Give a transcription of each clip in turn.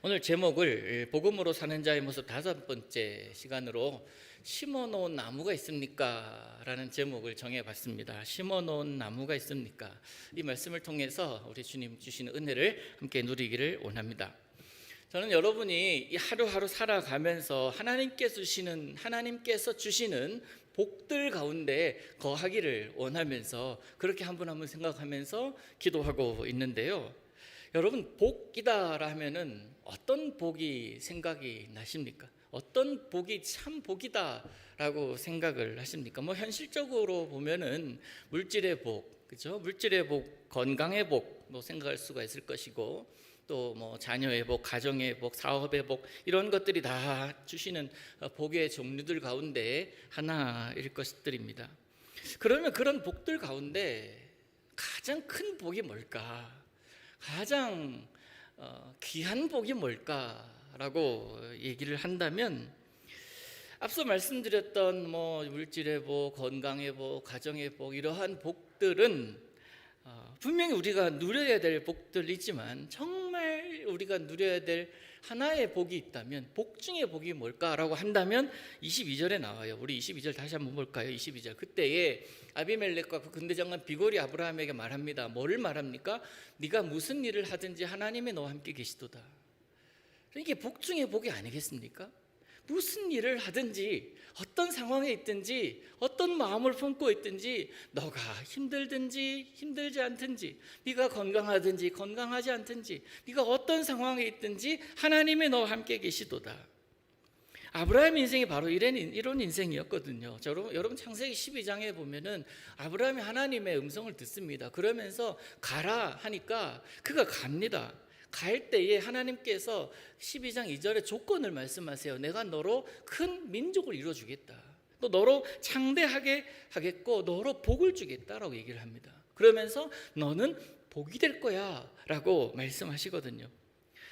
오늘 제목을 복음으로 사는 자의 모습 5번째 시간으로 심어놓은 나무가 있습니까? 라는 제목을 정해봤습니다. 심어놓은 나무가 있습니까? 이 말씀을 통해서 우리 주님 주시는 은혜를 함께 누리기를 원합니다. 저는 여러분이 이 하루하루 살아가면서 하나님께서 주시는 복들 가운데 거하기를 원하면서 그렇게 한 분 한 분 생각하면서 기도하고 있는데요. 여러분, 복이다라 하면은 어떤 복이 생각이 나십니까? 어떤 복이 참 복이다라고 생각을 하십니까? 현실적으로 보면은 물질의 복, 그죠? 물질의 복, 건강의 복도 생각할 수가 있을 것이고, 또 자녀의 복, 가정의 복, 사업의 복, 이런 것들이 다 주시는 복의 종류들 가운데 하나일 것들입니다. 그러면 그런 복들 가운데 가장 큰 복이 뭘까? 가장 귀한 복이 뭘까라고 얘기를 한다면, 앞서 말씀드렸던 물질의 복, 건강의 복, 가정의 복, 이러한 복들은 분명히 우리가 누려야 될 복들이지만 정말 우리가 누려야 될 하나의 복이 있다면, 복 중의 복이 뭘까라고 한다면 22절에 나와요. 우리 22절 다시 한번 볼까요? 22절. 그때에 아비멜렉과 그 군대장관 비골이 아브라함에게 말합니다. 뭐를 말합니까? 네가 무슨 일을 하든지 하나님이 너와 함께 계시도다. 이게 복 중의 복이 아니겠습니까? 무슨 일을 하든지, 어떤 상황에 있든지, 어떤 마음을 품고 있든지, 너가 힘들든지 힘들지 않든지, 네가 건강하든지 건강하지 않든지, 네가 어떤 상황에 있든지 하나님이 너와 함께 계시도다. 아브라함 인생이 바로 이런 인생이었거든요. 여러분 창세기 12장에 보면은 아브라함이 하나님의 음성을 듣습니다. 그러면서 가라 하니까 그가 갑니다. 갈 때에 하나님께서 12장 2절에 조건을 말씀하세요. 내가 너로 큰 민족을 이루어주겠다. 또 너로 창대하게 하겠고 너로 복을 주겠다라고 얘기를 합니다. 그러면서 너는 복이 될 거야 라고 말씀하시거든요.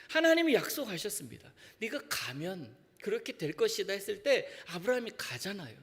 하나님이 약속하셨습니다. 네가 가면 그렇게 될 것이다 했을 때 아브라함이 가잖아요.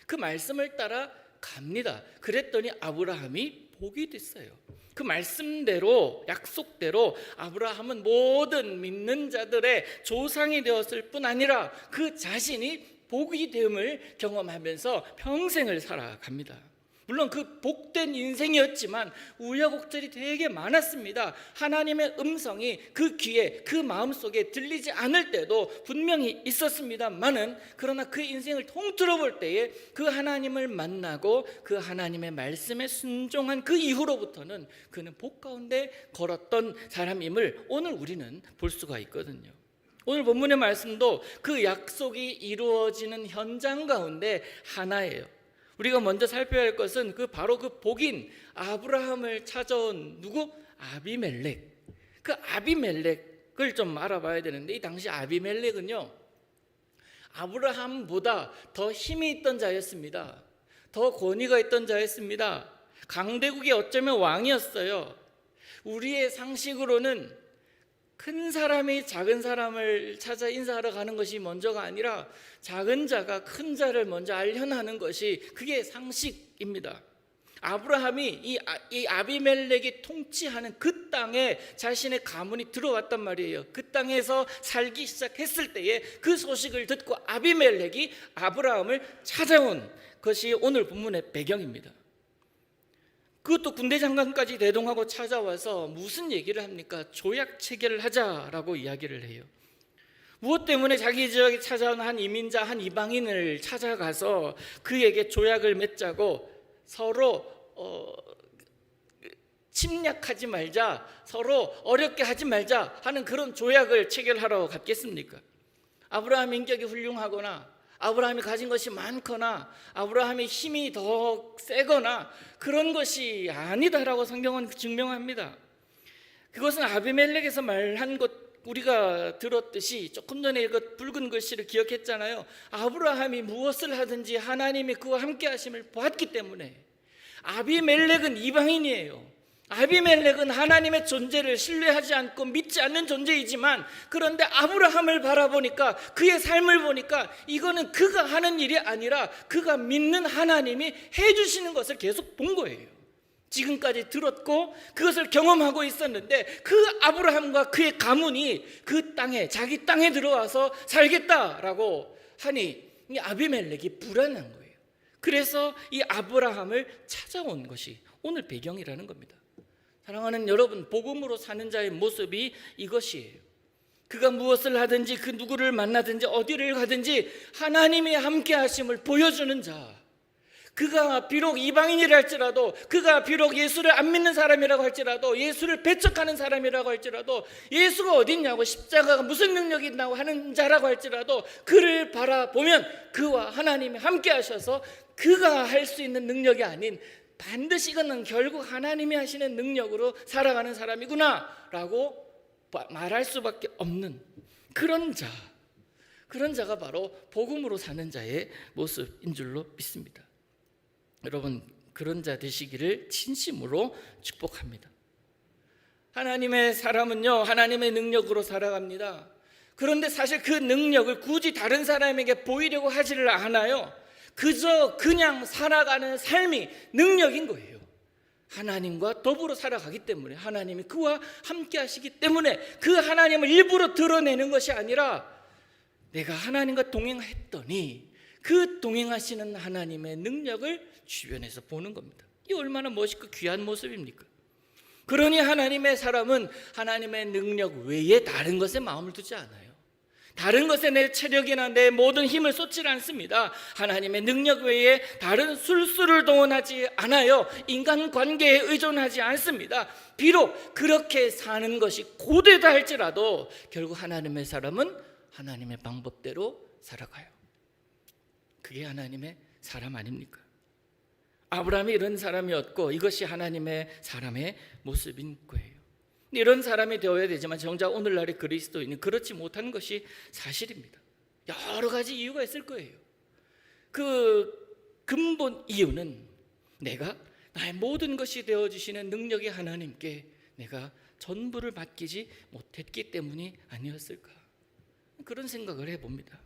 그 말씀을 따라 갑니다. 그랬더니 아브라함이 복이 됐어요. 그 말씀대로, 약속대로 아브라함은 모든 믿는 자들의 조상이 되었을 뿐 아니라 그 자신이 복이 됨을 경험하면서 평생을 살아갑니다. 물론 그 복된 인생이었지만 우여곡절이 되게 많았습니다. 하나님의 음성이 그 귀에, 그 마음속에 들리지 않을 때도 분명히 있었습니다만은, 그러나 그 인생을 통틀어 볼 때에 그 하나님을 만나고 그 하나님의 말씀에 순종한 그 이후로부터는 그는 복 가운데 걸었던 사람임을 오늘 우리는 볼 수가 있거든요. 오늘 본문의 말씀도 그 약속이 이루어지는 현장 가운데 하나예요. 우리가 먼저 살펴야 할 것은 바로 그 복인 아브라함을 찾아온 누구? 아비멜렉. 그 아비멜렉을 좀 알아봐야 되는데, 이 당시 아비멜렉은요 아브라함보다 더 힘이 있던 자였습니다. 더 권위가 있던 자였습니다. 강대국의 어쩌면 왕이었어요. 우리의 상식으로는 큰 사람이 작은 사람을 찾아 인사하러 가는 것이 먼저가 아니라 작은 자가 큰 자를 먼저 알려하는 것이, 그게 상식입니다. 아브라함이 이 아비멜렉이 통치하는 그 땅에 자신의 가문이 들어왔단 말이에요. 그 땅에서 살기 시작했을 때에 그 소식을 듣고 아비멜렉이 아브라함을 찾아온 것이 오늘 본문의 배경입니다. 그것도 군대 장관까지 대동하고 찾아와서 무슨 얘기를 합니까? 조약 체결을 하자라고 이야기를 해요. 무엇 때문에 자기 지역에 찾아온 한 이민자, 한 이방인을 찾아가서 그에게 조약을 맺자고, 서로 침략하지 말자, 서로 어렵게 하지 말자 하는 그런 조약을 체결하러 갔겠습니까? 아브라함 인격이 훌륭하거나 아브라함이 가진 것이 많거나 아브라함의 힘이 더 세거나 그런 것이 아니다라고 성경은 증명합니다. 그것은 아비멜렉에서 말한 것, 우리가 들었듯이 조금 전에 읽은 붉은 글씨를 기억했잖아요. 아브라함이 무엇을 하든지 하나님이 그와 함께 하심을 보았기 때문에. 아비멜렉은 이방인이에요. 아비멜렉은 하나님의 존재를 신뢰하지 않고 믿지 않는 존재이지만, 그런데 아브라함을 바라보니까, 그의 삶을 보니까 이거는 그가 하는 일이 아니라 그가 믿는 하나님이 해주시는 것을 계속 본 거예요. 지금까지 들었고 그것을 경험하고 있었는데 그 아브라함과 그의 가문이 그 땅에, 자기 땅에 들어와서 살겠다라고 하니 이 아비멜렉이 불안한 거예요. 그래서 이 아브라함을 찾아온 것이 오늘 배경이라는 겁니다. 사랑하는 여러분, 복음으로 사는 자의 모습이 이것이에요. 그가 무엇을 하든지, 그 누구를 만나든지, 어디를 가든지 하나님의 함께 하심을 보여주는 자, 그가 비록 이방인이라 할지라도, 그가 비록 예수를 안 믿는 사람이라고 할지라도, 예수를 배척하는 사람이라고 할지라도, 예수가 어딨냐고, 십자가가 무슨 능력이 있다고 하는 자라고 할지라도 그를 바라보면 그와 하나님이 함께 하셔서 그가 할 수 있는 능력이 아닌 반드시 그는 결국 하나님이 하시는 능력으로 살아가는 사람이구나 라고 말할 수밖에 없는 그런 자가 바로 복음으로 사는 자의 모습인 줄로 믿습니다. 여러분, 그런 자 되시기를 진심으로 축복합니다. 하나님의 사람은요, 하나님의 능력으로 살아갑니다. 그런데 사실 그 능력을 굳이 다른 사람에게 보이려고 하지를 않아요. 그저 그냥 살아가는 삶이 능력인 거예요. 하나님과 더불어 살아가기 때문에, 하나님이 그와 함께 하시기 때문에 그 하나님을 일부러 드러내는 것이 아니라 내가 하나님과 동행했더니 그 동행하시는 하나님의 능력을 주변에서 보는 겁니다. 이 얼마나 멋있고 귀한 모습입니까? 그러니 하나님의 사람은 하나님의 능력 외에 다른 것에 마음을 두지 않아요. 다른 것에 내 체력이나 내 모든 힘을 쏟지 않습니다. 하나님의 능력 외에 다른 술수를 동원하지 않아요. 인간관계에 의존하지 않습니다. 비록 그렇게 사는 것이 고되다 할지라도 결국 하나님의 사람은 하나님의 방법대로 살아가요. 그게 하나님의 사람 아닙니까? 아브라함이 이런 사람이었고 이것이 하나님의 사람의 모습인 거예요. 이런 사람이 되어야 되지만 정작 오늘날의 그리스도인은 그렇지 못한 것이 사실입니다. 여러 가지 이유가 있을 거예요. 그 근본 이유는 내가 나의 모든 것이 되어주시는 능력의 하나님께 내가 전부를 맡기지 못했기 때문이 아니었을까, 그런 생각을 해봅니다.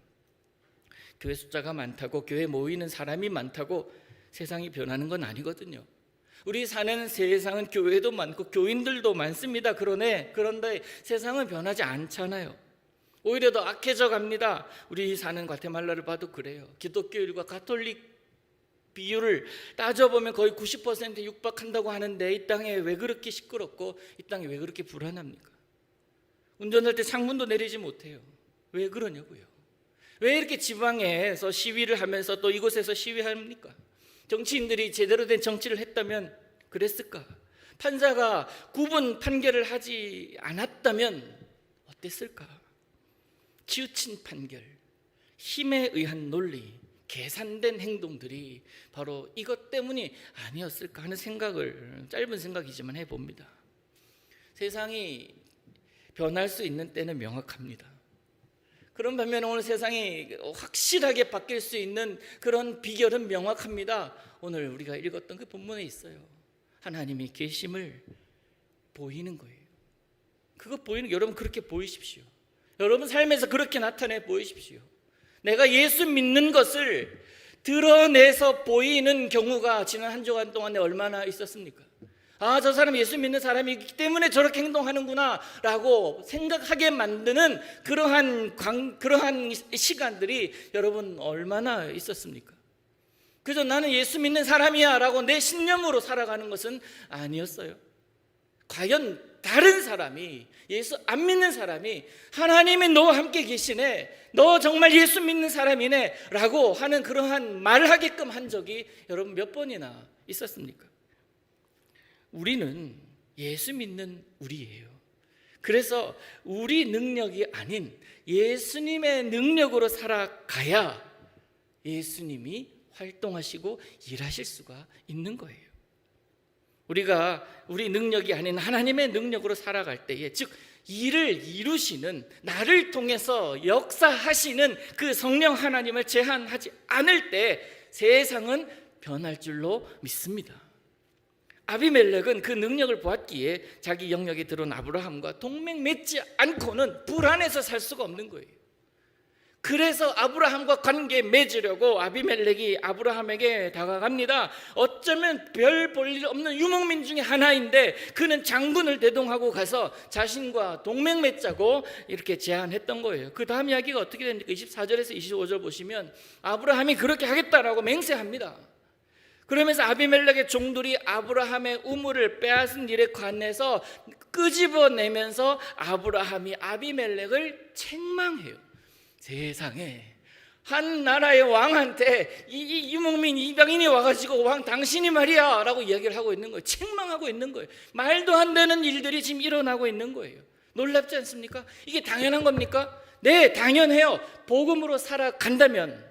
교회 숫자가 많다고, 교회 모이는 사람이 많다고 세상이 변하는 건 아니거든요. 우리 사는 세상은 교회도 많고 교인들도 많습니다. 그런데 세상은 변하지 않잖아요. 오히려 더 악해져 갑니다. 우리 사는 과테말라를 봐도 그래요. 기독교인과 가톨릭 비율을 따져보면 거의 90%에 육박한다고 하는데 이 땅에 왜 그렇게 시끄럽고 이 땅에 왜 그렇게 불안합니까? 운전할 때 창문도 내리지 못해요. 왜 그러냐고요. 왜 이렇게 지방에서 시위를 하면서 또 이곳에서 시위합니까? 정치인들이 제대로 된 정치를 했다면 그랬을까? 판사가 구분 판결을 하지 않았다면 어땠을까? 치우친 판결, 힘에 의한 논리, 계산된 행동들이 바로 이것 때문이 아니었을까 하는 생각을, 짧은 생각이지만 해봅니다. 세상이 변할 수 있는 때는 명확합니다. 그런 반면에 오늘 세상이 확실하게 바뀔 수 있는 그런 비결은 명확합니다. 오늘 우리가 읽었던 그 본문에 있어요. 하나님이 계심을 보이는 거예요. 그거 보이는, 여러분 그렇게 보이십시오. 여러분 삶에서 그렇게 나타내 보이십시오. 내가 예수 믿는 것을 드러내서 보이는 경우가 지난 한 주간 동안에 얼마나 있었습니까? 아, 저 사람 예수 믿는 사람이기 때문에 저렇게 행동하는구나 라고 생각하게 만드는 그러한 시간들이 여러분 얼마나 있었습니까? 그저 나는 예수 믿는 사람이야 라고 내 신념으로 살아가는 것은 아니었어요. 과연 다른 사람이, 예수 안 믿는 사람이 하나님이 너와 함께 계시네, 너 정말 예수 믿는 사람이네 라고 하는 그러한 말하게끔 한 적이 여러분 몇 번이나 있었습니까? 우리는 예수 믿는 우리예요. 그래서 우리 능력이 아닌 예수님의 능력으로 살아가야 예수님이 활동하시고 일하실 수가 있는 거예요. 우리가 우리 능력이 아닌 하나님의 능력으로 살아갈 때에, 즉 일을 이루시는, 나를 통해서 역사하시는 그 성령 하나님을 제한하지 않을 때 세상은 변할 줄로 믿습니다. 아비멜렉은 그 능력을 보았기에 자기 영역에 들어온 아브라함과 동맹 맺지 않고는 불안해서 살 수가 없는 거예요. 그래서 아브라함과 관계 맺으려고 아비멜렉이 아브라함에게 다가갑니다. 어쩌면 별 볼 일 없는 유목민 중에 하나인데 그는 장군을 대동하고 가서 자신과 동맹 맺자고 이렇게 제안했던 거예요. 그 다음 이야기가 어떻게 됩니까? 24절에서 25절 보시면 아브라함이 그렇게 하겠다라고 맹세합니다. 그러면서 아비멜렉의 종들이 아브라함의 우물을 빼앗은 일에 관해서 끄집어내면서 아브라함이 아비멜렉을 책망해요. 세상에, 한 나라의 왕한테 이 유목민 이방인이 와가지고 왕 당신이 말이야 라고 이야기를 하고 있는 거예요. 책망하고 있는 거예요. 말도 안 되는 일들이 지금 일어나고 있는 거예요. 놀랍지 않습니까? 이게 당연한 겁니까? 네, 당연해요. 복음으로 살아간다면,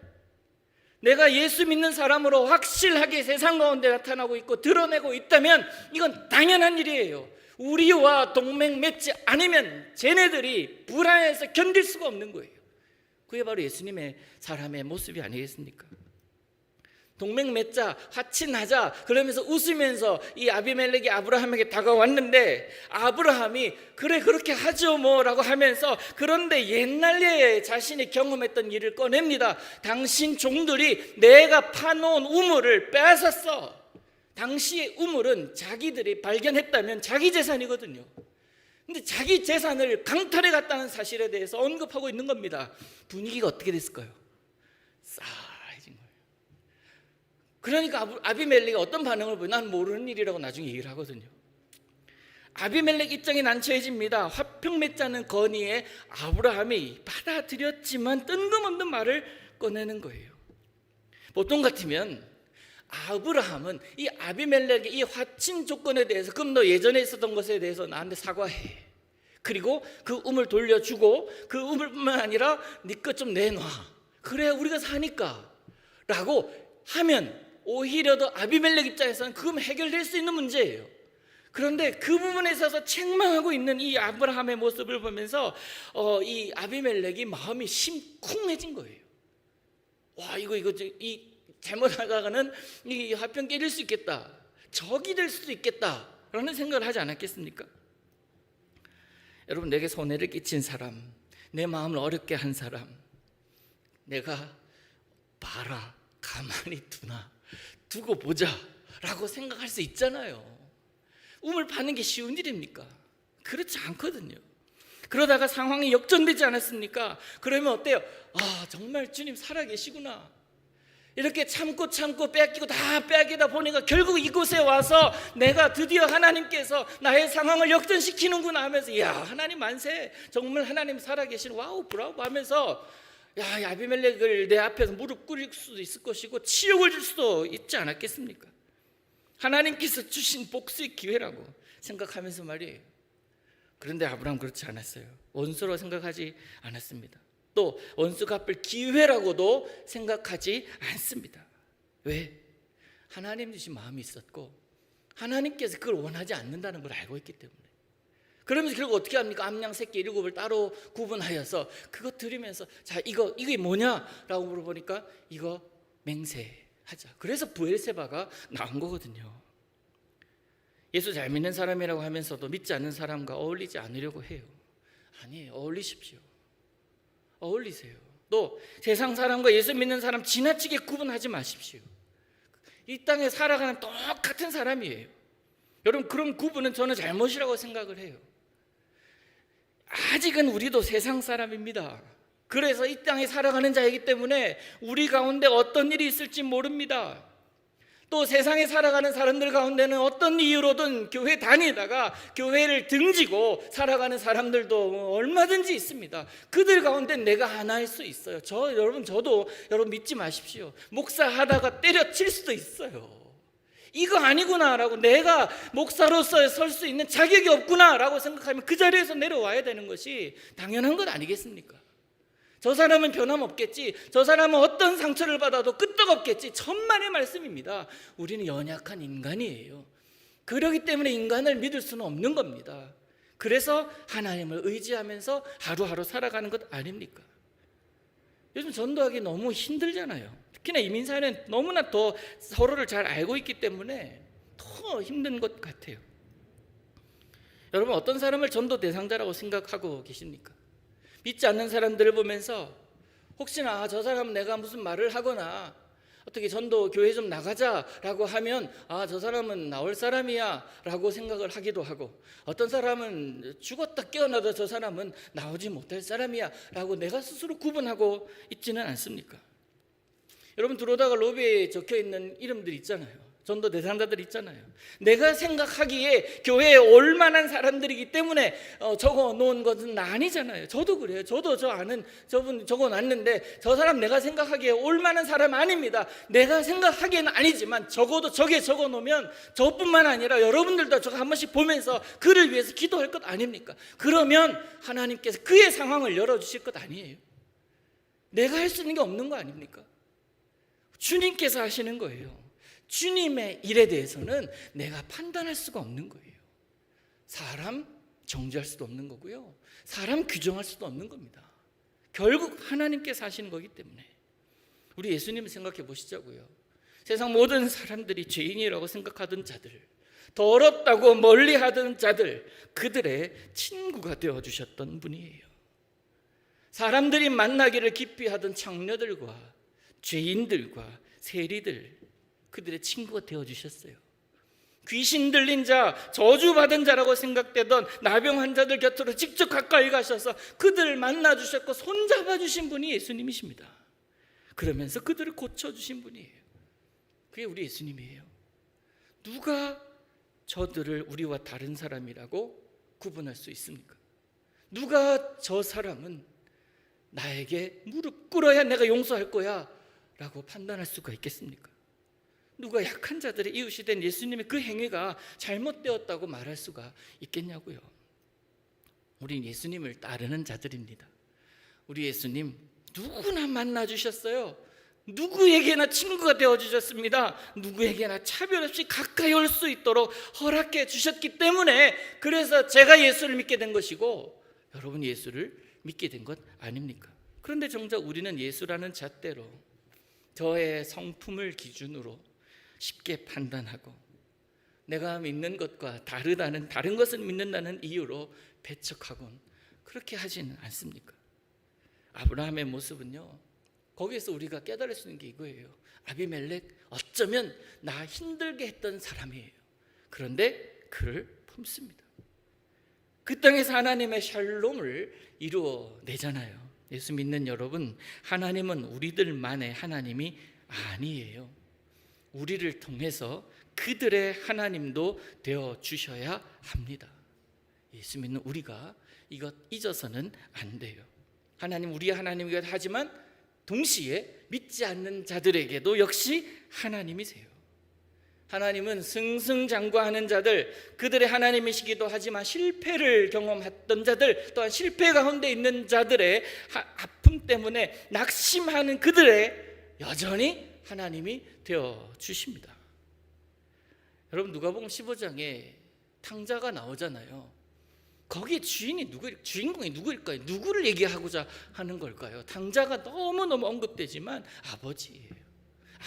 내가 예수 믿는 사람으로 확실하게 세상 가운데 나타나고 있고 드러내고 있다면 이건 당연한 일이에요. 우리와 동맹 맺지 않으면 쟤네들이 불안해서 견딜 수가 없는 거예요. 그게 바로 예수님의 사람의 모습이 아니겠습니까? 동맹 맺자, 화친하자 그러면서 웃으면서 이 아비멜렉이 아브라함에게 다가왔는데 아브라함이 그래 그렇게 하죠 뭐라고 하면서, 그런데 옛날에 자신이 경험했던 일을 꺼냅니다. 당신 종들이 내가 파놓은 우물을 빼앗았어. 당시의 우물은 자기들이 발견했다면 자기 재산이거든요. 근데 자기 재산을 강탈해 갔다는 사실에 대해서 언급하고 있는 겁니다. 분위기가 어떻게 됐을까요? 싸해진 거예요. 그러니까 아비멜렉이 어떤 반응을 보여? 난 모르는 일이라고 나중에 얘기를 하거든요. 아비멜렉 입장이 난처해집니다. 화평 맺자는 건의에 아브라함이 받아들였지만 뜬금없는 말을 꺼내는 거예요. 보통 같으면 아브라함은 이 아비멜렉의 이 화친 조건에 대해서, 그럼 너 예전에 있었던 것에 대해서 나한테 사과해. 그리고 그 우물 돌려주고 그 우물뿐만 아니라 네 것 좀 내놔. 그래 우리가 사니까 라고 하면 오히려 더 아비멜렉 입장에서는 그럼 해결될 수 있는 문제예요. 그런데 그 부분에 있어서 책망하고 있는 이 아브라함의 모습을 보면서 이 아비멜렉이 마음이 심쿵해진 거예요. 와, 이거 이 잘못하다가는 이 화평 깨질 수 있겠다, 적이 될 수도 있겠다라는 생각을 하지 않았겠습니까? 여러분, 내게 손해를 끼친 사람, 내 마음을 어렵게 한 사람, 내가 봐라, 가만히 두고 보자 라고 생각할 수 있잖아요. 우물 파는 게 쉬운 일입니까? 그렇지 않거든요. 그러다가 상황이 역전되지 않았습니까? 그러면 어때요? 아, 정말 주님 살아계시구나. 이렇게 참고 뺏기고 다 빼앗기다 보니까 결국 이곳에 와서 내가 드디어 하나님께서 나의 상황을 역전시키는구나 하면서, 이야, 하나님 만세, 정말 하나님 살아계신, 와우 브라보 하면서, 야, 아비멜렉을 내 앞에서 무릎 꿇을 수도 있을 것이고 치욕을 줄 수도 있지 않았겠습니까? 하나님께서 주신 복수의 기회라고 생각하면서 말이에요. 그런데 아브라함 그렇지 않았어요. 원수로 생각하지 않았습니다. 또 원수 갚을 기회라고도 생각하지 않습니다. 왜? 하나님 주신 마음이 있었고 하나님께서 그걸 원하지 않는다는 걸 알고 있기 때문에. 그러면서 결국 어떻게 합니까? 암양 새끼 7을 따로 구분하여서 그거 들으면서, 자, 이게 뭐냐라고 물어보니까 이거 맹세하자. 그래서 브엘세바가 나온 거거든요. 예수 잘 믿는 사람이라고 하면서도 믿지 않는 사람과 어울리지 않으려고 해요. 아니에요. 어울리십시오. 어울리세요. 또 세상 사람과 예수 믿는 사람 지나치게 구분하지 마십시오. 이 땅에 살아가는 똑같은 사람이에요. 여러분, 그런 구분은 저는 잘못이라고 생각을 해요. 아직은 우리도 세상 사람입니다. 그래서 이 땅에 살아가는 자이기 때문에 우리 가운데 어떤 일이 있을지 모릅니다. 또 세상에 살아가는 사람들 가운데는 어떤 이유로든 교회 다니다가 교회를 등지고 살아가는 사람들도 얼마든지 있습니다. 그들 가운데 내가 하나일 수 있어요. 저도 여러분 믿지 마십시오. 목사하다가 때려칠 수도 있어요. 이거 아니구나라고, 내가 목사로서 설 수 있는 자격이 없구나라고 생각하면 그 자리에서 내려와야 되는 것이 당연한 것 아니겠습니까? 저 사람은 변함없겠지, 저 사람은 어떤 상처를 받아도 끄떡없겠지, 천만의 말씀입니다. 우리는 연약한 인간이에요. 그렇기 때문에 인간을 믿을 수는 없는 겁니다. 그래서 하나님을 의지하면서 하루하루 살아가는 것 아닙니까? 요즘 전도하기 너무 힘들잖아요. 특히나 이민사회는 너무나 더 서로를 잘 알고 있기 때문에 더 힘든 것 같아요. 여러분, 어떤 사람을 전도 대상자라고 생각하고 계십니까? 믿지 않는 사람들을 보면서 혹시나 저 사람은 내가 무슨 말을 하거나 어떻게 전도 교회 좀 나가자라고 하면 저 사람은 나올 사람이야 라고 생각을 하기도 하고, 어떤 사람은 죽었다 깨어나도 저 사람은 나오지 못할 사람이야 라고 내가 스스로 구분하고 있지는 않습니까? 여러분, 들어오다가 로비에 적혀있는 이름들 있잖아요. 전도 대상자들 있잖아요. 내가 생각하기에 교회에 올 만한 사람들이기 때문에 적어놓은 것은 아니잖아요. 저도 그래요. 저도 저 아는 저분 적어놨는데 저 사람 내가 생각하기에 올 만한 사람 아닙니다. 내가 생각하기에는 아니지만 적어도 저게 적어놓으면 저뿐만 아니라 여러분들도 저거 한 번씩 보면서 그를 위해서 기도할 것 아닙니까? 그러면 하나님께서 그의 상황을 열어주실 것 아니에요. 내가 할 수 있는 게 없는 거 아닙니까? 주님께서 하시는 거예요. 주님의 일에 대해서는 내가 판단할 수가 없는 거예요. 사람 정죄할 수도 없는 거고요, 사람 규정할 수도 없는 겁니다. 결국 하나님께서 하시는 거기 때문에 우리 예수님을 생각해 보시자고요. 세상 모든 사람들이 죄인이라고 생각하던 자들, 더럽다고 멀리하던 자들, 그들의 친구가 되어주셨던 분이에요. 사람들이 만나기를 기피 하던 창녀들과 죄인들과 세리들, 그들의 친구가 되어주셨어요. 귀신 들린 자, 저주받은 자라고 생각되던 나병 환자들 곁으로 직접 가까이 가셔서 그들을 만나주셨고 손잡아 주신 분이 예수님이십니다. 그러면서 그들을 고쳐주신 분이에요. 그게 우리 예수님이에요. 누가 저들을 우리와 다른 사람이라고 구분할 수 있습니까? 누가 저 사람은 나에게 무릎 꿇어야 내가 용서할 거야 라고 판단할 수가 있겠습니까? 누가 약한 자들의 이웃이 된 예수님의 그 행위가 잘못되었다고 말할 수가 있겠냐고요. 우린 예수님을 따르는 자들입니다. 우리 예수님 누구나 만나주셨어요. 누구에게나 친구가 되어주셨습니다. 누구에게나 차별 없이 가까이 올 수 있도록 허락해 주셨기 때문에, 그래서 제가 예수를 믿게 된 것이고 여러분이 예수를 믿게 된 것 아닙니까? 그런데 정작 우리는 예수라는 잣대로 저의 성품을 기준으로 쉽게 판단하고 내가 믿는 것과 다른 것을 믿는다는 이유로 배척하곤 그렇게 하지는 않습니까? 아브라함의 모습은요, 거기에서 우리가 깨달을 수 있는 게 이거예요. 아비멜렉 어쩌면 나 힘들게 했던 사람이에요. 그런데 그를 품습니다. 그 땅에서 하나님의 샬롬을 이루어내잖아요. 예수 믿는 여러분, 하나님은 우리들만의 하나님이 아니에요. 우리를 통해서 그들의 하나님도 되어 주셔야 합니다. 예수 믿는 우리가 이것 잊어서는 안 돼요. 하나님 우리의 하나님이기도 하지만 동시에 믿지 않는 자들에게도 역시 하나님이세요. 하나님은 승승장구하는 자들, 그들의 하나님이시기도 하지만 실패를 경험했던 자들, 또한 실패 가운데 있는 자들의 아픔 때문에 낙심하는 그들의 여전히 하나님이 되어 주십니다. 여러분, 누가복음 15장에 탕자가 나오잖아요. 거기에 주인공이 누구일까요? 누구를 얘기하고자 하는 걸까요? 탕자가 너무너무 언급되지만 아버지예요.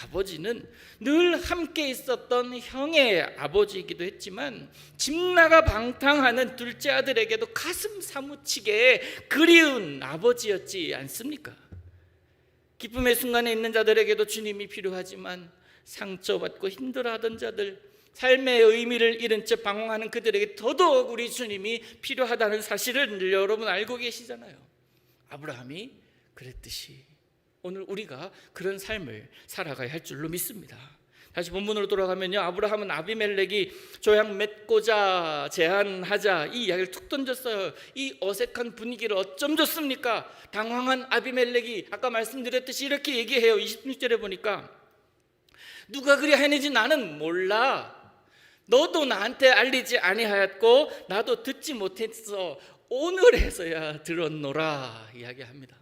아버지는 늘 함께 있었던 형의 아버지이기도 했지만 집 나가 방탕하는 둘째 아들에게도 가슴 사무치게 그리운 아버지였지 않습니까? 기쁨의 순간에 있는 자들에게도 주님이 필요하지만 상처받고 힘들어하던 자들, 삶의 의미를 잃은 채 방황하는 그들에게 더더욱 우리 주님이 필요하다는 사실을 여러분 알고 계시잖아요. 아브라함이 그랬듯이 오늘 우리가 그런 삶을 살아가야 할 줄로 믿습니다. 다시 본문으로 돌아가면요, 아브라함은 아비멜렉이 조약 맺고자 제안하자 이 이야기를 툭 던졌어요. 이 어색한 분위기를 어쩜 좋습니까? 당황한 아비멜렉이 아까 말씀드렸듯이 이렇게 얘기해요. 26절에 보니까 누가 그리 하는지 나는 몰라. 너도 나한테 알리지 아니하였고 나도 듣지 못했어. 오늘에서야 들었노라 이야기합니다.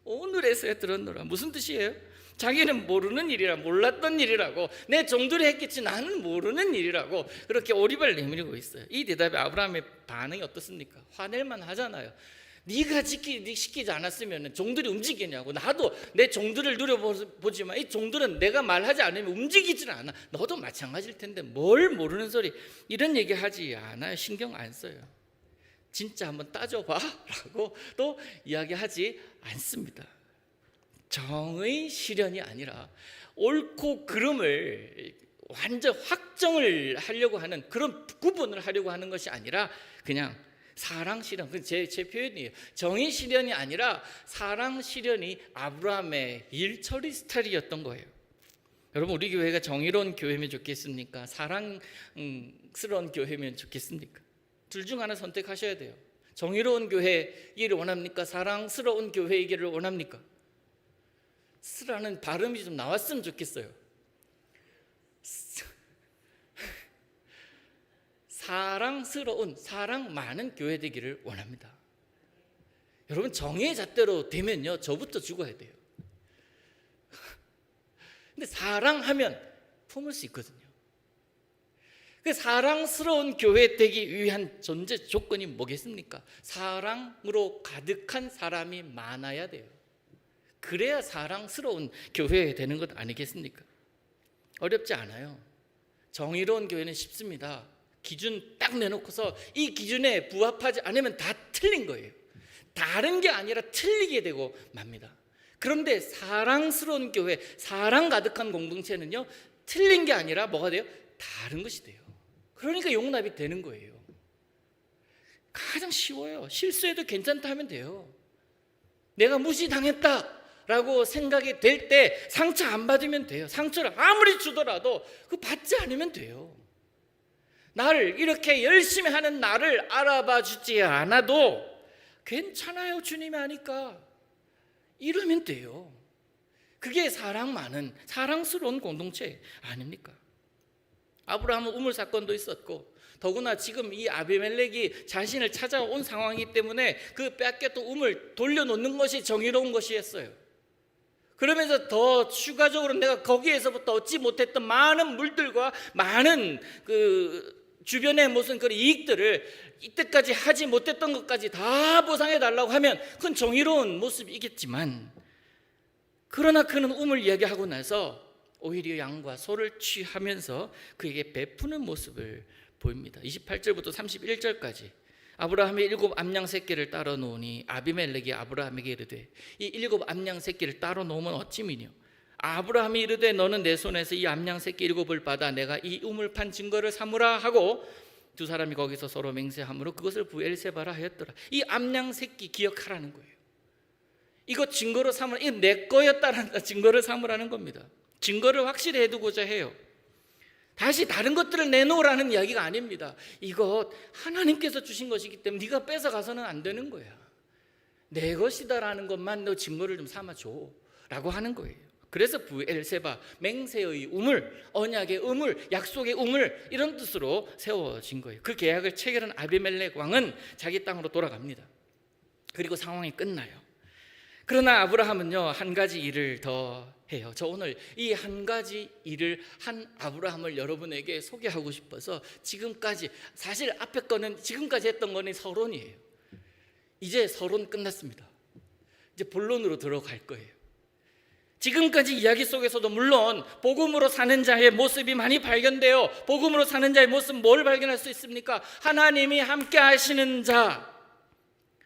오늘에서야 들었노라. 무슨 뜻이에요? 자기는 모르는 일이라, 몰랐던 일이라고, 내 종들이 했겠지 나는 모르는 일이라고 그렇게 오리발 내밀고 있어요. 이 대답에 아브라함의 반응이 어떻습니까? 화낼만 하잖아요. 네가 시키지 않았으면 종들이 움직이냐고. 나도 내 종들을 누려보지만 이 종들은 내가 말하지 않으면 움직이지는 않아. 너도 마찬가지일 텐데 뭘 모르는 소리, 이런 얘기 하지 않아요. 신경 안 써요. 진짜 한번 따져봐 라고 또 이야기하지 않습니다. 정의 실현이 아니라 옳고 그름을 완전 확정을 하려고 하는, 그런 구분을 하려고 하는 것이 아니라 그냥 사랑 실현, 제 표현이에요. 정의 실현이 아니라 사랑 실현이 아브라함의 일처리 스타일이었던 거예요. 여러분, 우리 교회가 정의로운 교회면 좋겠습니까? 사랑스러운 교회면 좋겠습니까? 둘 중 하나 선택하셔야 돼요. 정의로운 교회이기를 원합니까? 사랑스러운 교회이기를 원합니까? 스라는 발음이 좀 나왔으면 좋겠어요. 사랑스러운, 사랑 많은 교회 되기를 원합니다. 여러분, 정의 잣대로 되면요, 저부터 죽어야 돼요. 근데 사랑하면 품을 수 있거든요. 그 사랑스러운 교회 되기 위한 전제 조건이 뭐겠습니까? 사랑으로 가득한 사람이 많아야 돼요. 그래야 사랑스러운 교회 되는 것 아니겠습니까? 어렵지 않아요. 정의로운 교회는 쉽습니다. 기준 딱 내놓고서 이 기준에 부합하지 않으면 다 틀린 거예요. 다른 게 아니라 틀리게 되고 맙니다. 그런데 사랑스러운 교회, 사랑 가득한 공동체는요, 틀린 게 아니라 뭐가 돼요? 다른 것이 돼요. 그러니까 용납이 되는 거예요. 가장 쉬워요. 실수해도 괜찮다 하면 돼요. 내가 무시당했다 라고 생각이 될 때 상처 안 받으면 돼요. 상처를 아무리 주더라도 그 받지 않으면 돼요. 나를 이렇게 열심히 하는 나를 알아봐 주지 않아도 괜찮아요, 주님이 아니까, 이러면 돼요. 그게 사랑 많은, 사랑스러운 공동체 아닙니까? 아브라함은 우물 사건도 있었고, 더구나 지금 이 아비멜렉이 자신을 찾아온 상황이기 때문에 그 뺏겼던 우물 돌려놓는 것이 정의로운 것이었어요. 그러면서 더 추가적으로 내가 거기에서부터 얻지 못했던 많은 물들과 많은 그 주변의 무슨 그런 이익들을 이때까지 하지 못했던 것까지 다 보상해 달라고 하면 그건 정의로운 모습이겠지만, 그러나 그는 우물 이야기하고 나서 오히려 양과 소를 취하면서 그에게 베푸는 모습을 보입니다. 28절부터 31절까지 아브라함이 7 암양 새끼를 따로 놓으니 아비멜렉이 아브라함에게 이르되, 이 7 암양 새끼를 따로 놓으면 어찌미뇨? 아브라함이 이르되 너는 내 손에서 이 암양 새끼 7을 받아 내가 이 우물 판 증거를 삼으라 하고 두 사람이 거기서 서로 맹세함으로 그것을 브엘세바라 하였더라. 이 암양 새끼 기억하라는 거예요. 이거 증거로 삼으라, 이거 내 거였다라는 증거를 삼으라는 겁니다. 증거를 확실히 해두고자 해요. 다시 다른 것들을 내놓으라는 이야기가 아닙니다. 이것 하나님께서 주신 것이기 때문에 네가 뺏어가서는 안 되는 거야. 내 것이다라는 것만 너 증거를 좀 삼아줘 라고 하는 거예요. 그래서 브엘세바, 맹세의 우물, 언약의 우물, 약속의 우물, 이런 뜻으로 세워진 거예요. 그 계약을 체결한 아비멜렉 왕은 자기 땅으로 돌아갑니다. 그리고 상황이 끝나요. 그러나 아브라함은요, 한 가지 일을 더 해요. 저 오늘 이 한 가지 일을 한 아브라함을 여러분에게 소개하고 싶어서, 지금까지 사실 앞에 거는 지금까지 했던 거는 서론이에요. 이제 서론 끝났습니다. 이제 본론으로 들어갈 거예요. 지금까지 이야기 속에서도 물론 복음으로 사는 자의 모습이 많이 발견돼요. 복음으로 사는 자의 모습, 뭘 발견할 수 있습니까? 하나님이 함께 하시는 자,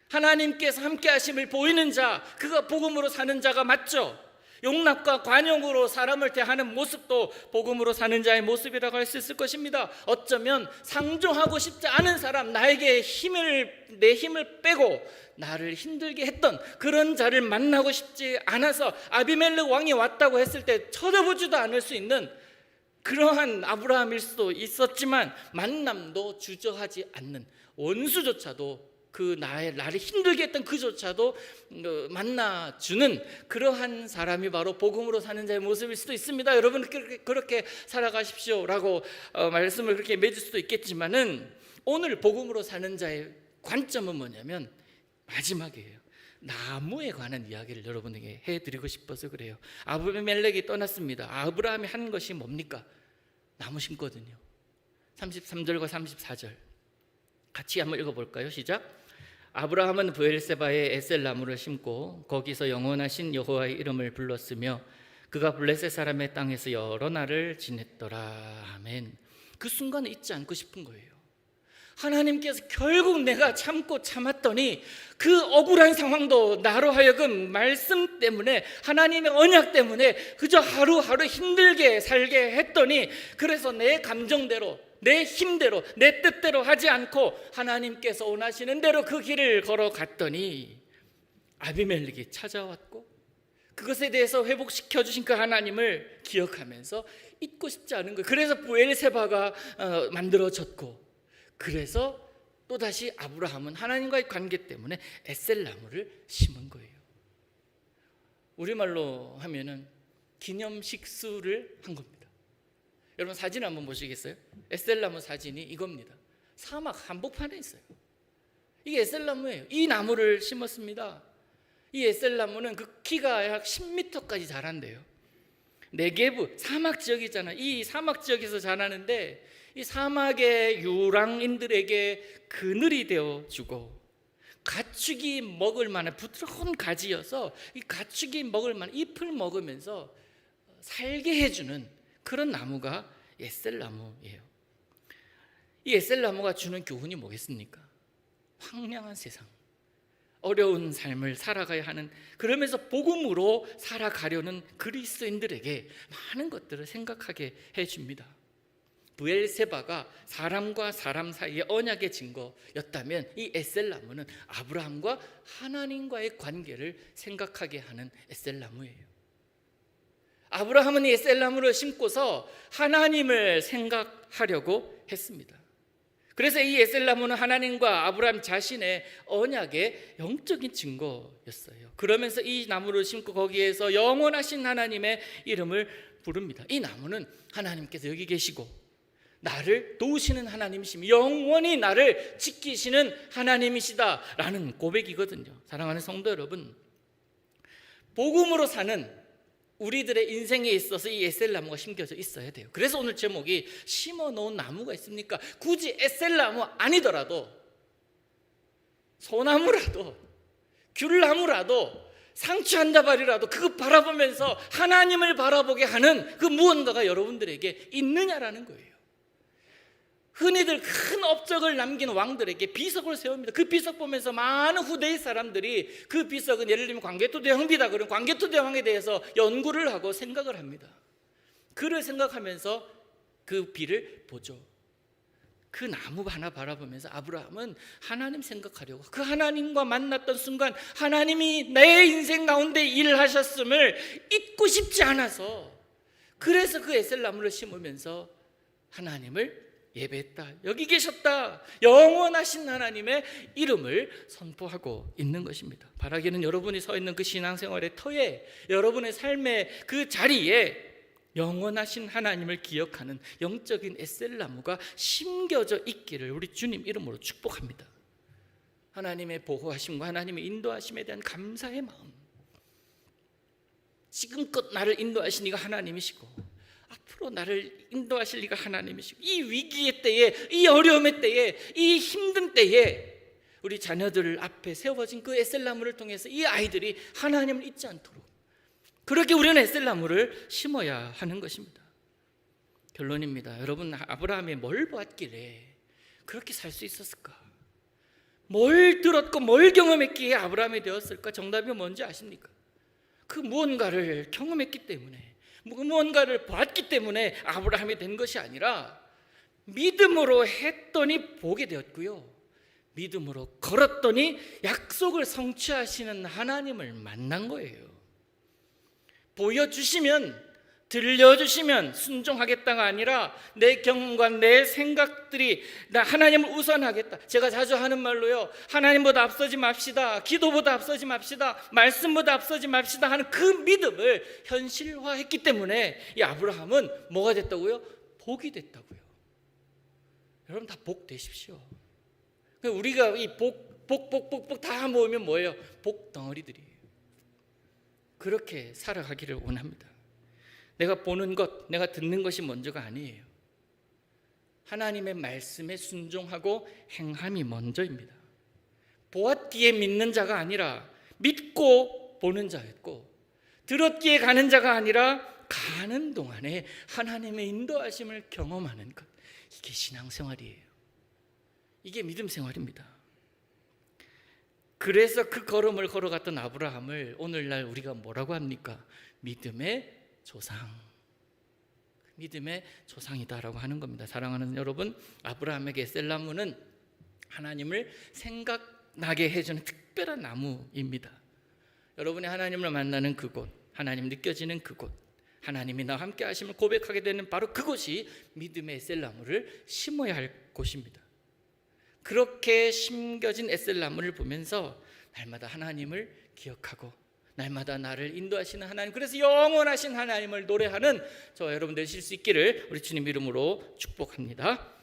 하나님께서 함께 하심을 보이는 자, 그가 복음으로 사는 자가 맞죠. 용납과 관용으로 사람을 대하는 모습도 복음으로 사는 자의 모습이라고 할 수 있을 것입니다. 어쩌면 상종하고 싶지 않은 사람, 나에게 내 힘을 빼고 나를 힘들게 했던 그런 자를 만나고 싶지 않아서 아비멜렉 왕이 왔다고 했을 때 쳐다보지도 않을 수 있는 그러한 아브라함일 수도 있었지만, 만남도 주저하지 않는, 원수조차도 그 나를 힘들게 했던 그조차도 만나주는 그러한 사람이 바로 복음으로 사는 자의 모습일 수도 있습니다. 여러분 그렇게 살아가십시오 라고 말씀을 그렇게 맺을 수도 있겠지만은, 오늘 복음으로 사는 자의 관점은 뭐냐면 마지막이에요. 나무에 관한 이야기를 여러분에게 해드리고 싶어서 그래요. 아비멜렉이 떠났습니다. 아브라함이 한 것이 뭡니까? 나무 심거든요. 33절과 34절 같이 한번 읽어볼까요? 시작. 아브라함은 브엘세바에 에셀 나무를 심고 거기서 영원하신 여호와의 이름을 불렀으며 그가 블레셋 사람의 땅에서 여러 날을 지냈더라. 아멘. 그 순간을 잊지 않고 싶은 거예요. 하나님께서 결국 내가 참고 참았더니 그 억울한 상황도 나로 하여금 말씀 때문에, 하나님의 언약 때문에 그저 하루하루 힘들게 살게 했더니, 그래서 내 감정대로, 내 힘대로, 내 뜻대로 하지 않고 하나님께서 원하시는 대로 그 길을 걸어갔더니 아비멜렉이 찾아왔고, 그것에 대해서 회복시켜 주신 그 하나님을 기억하면서 잊고 싶지 않은 거예요. 그래서 브엘세바가 만들어졌고, 그래서 또다시 아브라함은 하나님과의 관계 때문에 에셀나무를 심은 거예요. 우리말로 하면은 기념식수를 한 겁니다. 여러분 사진 한번 보시겠어요? 에셀나무 사진이 이겁니다. 사막 한복판에 있어요. 이게 에셀나무예요. 이 나무를 심었습니다. 이 에셀나무는 그 키가 약 10m까지 자란대요. 네게브 사막 지역이잖아요. 이 사막 지역에서 자라는데, 이 사막의 유랑인들에게 그늘이 되어주고, 가축이 먹을 만한 부드러운 가지여서 이 가축이 먹을 만한 잎을 먹으면서 살게 해주는 그런 나무가 에셀나무예요. 이 에셀나무가 주는 교훈이 뭐겠습니까? 황량한 세상, 어려운 삶을 살아가야 하는, 그러면서 복음으로 살아가려는 그리스도인들에게 많은 것들을 생각하게 해줍니다. 브엘세바가 사람과 사람 사이의 언약의 증거였다면, 이 에셀나무는 아브라함과 하나님과의 관계를 생각하게 하는 에셀나무예요. 아브라함은 이 에셀나무를 심고서 하나님을 생각하려고 했습니다. 그래서 이 에셀나무는 하나님과 아브라함 자신의 언약의 영적인 증거였어요. 그러면서 이 나무를 심고 거기에서 영원하신 하나님의 이름을 부릅니다. 이 나무는 하나님께서 여기 계시고 나를 도우시는 하나님이시며 영원히 나를 지키시는 하나님이시다라는 고백이거든요. 사랑하는 성도 여러분, 복음으로 사는 우리들의 인생에 있어서 이 에셀나무가 심겨져 있어야 돼요. 그래서 오늘 제목이 심어놓은 나무가 있습니까? 굳이 에셀나무 아니더라도 소나무라도 귤나무라도 상추 한 다발이라도 그거 바라보면서 하나님을 바라보게 하는 그 무언가가 여러분들에게 있느냐라는 거예요. 흔히들 큰 업적을 남긴 왕들에게 비석을 세웁니다. 그 비석 보면서 많은 후대의 사람들이 그 비석은 예를 들면 광개토대왕비다 그러면 광개토대왕에 대해서 연구를 하고 생각을 합니다. 그를 생각하면서 그 비를 보죠. 그 나무 하나 바라보면서 아브라함은 하나님 생각하려고, 그 하나님과 만났던 순간 하나님이 내 인생 가운데 일을 하셨음을 잊고 싶지 않아서, 그래서 그 에셀나무를 심으면서 하나님을 예배했다. 여기 계셨다. 영원하신 하나님의 이름을 선포하고 있는 것입니다. 바라기는 여러분이 서 있는 그 신앙생활의 터에, 여러분의 삶의 그 자리에 영원하신 하나님을 기억하는 영적인 에셀나무가 심겨져 있기를 우리 주님 이름으로 축복합니다. 하나님의 보호하심과 하나님의 인도하심에 대한 감사의 마음, 지금껏 나를 인도하신 이가 하나님이시고 앞으로 나를 인도하실 이가 하나님이시고, 이 위기의 때에, 이 어려움의 때에, 이 힘든 때에 우리 자녀들 앞에 세워진 그 에셀나무를 통해서 이 아이들이 하나님을 잊지 않도록, 그렇게 우리는 에셀나무를 심어야 하는 것입니다. 결론입니다. 여러분, 아브라함이 뭘 보았길래 그렇게 살 수 있었을까? 뭘 들었고 뭘 경험했기에 아브라함이 되었을까? 정답이 뭔지 아십니까? 그 무언가를 경험했기 때문에, 무언가를 봤기 때문에 아브라함이 된 것이 아니라 믿음으로 했더니 보게 되었고요, 믿음으로 걸었더니 약속을 성취하시는 하나님을 만난 거예요. 보여주시면, 들려주시면 순종하겠다가 아니라 내 경험과 내 생각들이 나 하나님을 우선하겠다. 제가 자주 하는 말로요, 하나님보다 앞서지 맙시다, 기도보다 앞서지 맙시다, 말씀보다 앞서지 맙시다 하는 그 믿음을 현실화했기 때문에 이 아브라함은 뭐가 됐다고요? 복이 됐다고요. 여러분 다 복 되십시오. 우리가 이 복 다 모으면 뭐예요? 복 덩어리들이에요. 그렇게 살아가기를 원합니다. 내가 보는 것, 내가 듣는 것이 먼저가 아니에요. 하나님의 말씀에 순종하고 행함이 먼저입니다. 보았기에 믿는 자가 아니라 믿고 보는 자였고, 들었기에 가는 자가 아니라 가는 동안에 하나님의 인도하심을 경험하는 것, 이게 신앙생활이에요. 이게 믿음 생활입니다. 그래서 그 걸음을 걸어갔던 아브라함을 오늘날 우리가 뭐라고 합니까? 믿음의 조상, 믿음의 조상이다라고 하는 겁니다. 사랑하는 여러분, 아브라함에게 셀나무는 하나님을 생각나게 해주는 특별한 나무입니다. 여러분이 하나님을 만나는 그곳, 하나님 느껴지는 그곳, 하나님이 나와 함께 하심을 고백하게 되는 바로 그곳이 믿음의 에셀나무를 심어야 할 곳입니다. 그렇게 심겨진 에셀나무를 보면서 날마다 하나님을 기억하고 날마다 나를 인도하시는 하나님, 그래서 영원하신 하나님을 노래하는 저와 여러분 되실 수 있기를 우리 주님 이름으로 축복합니다.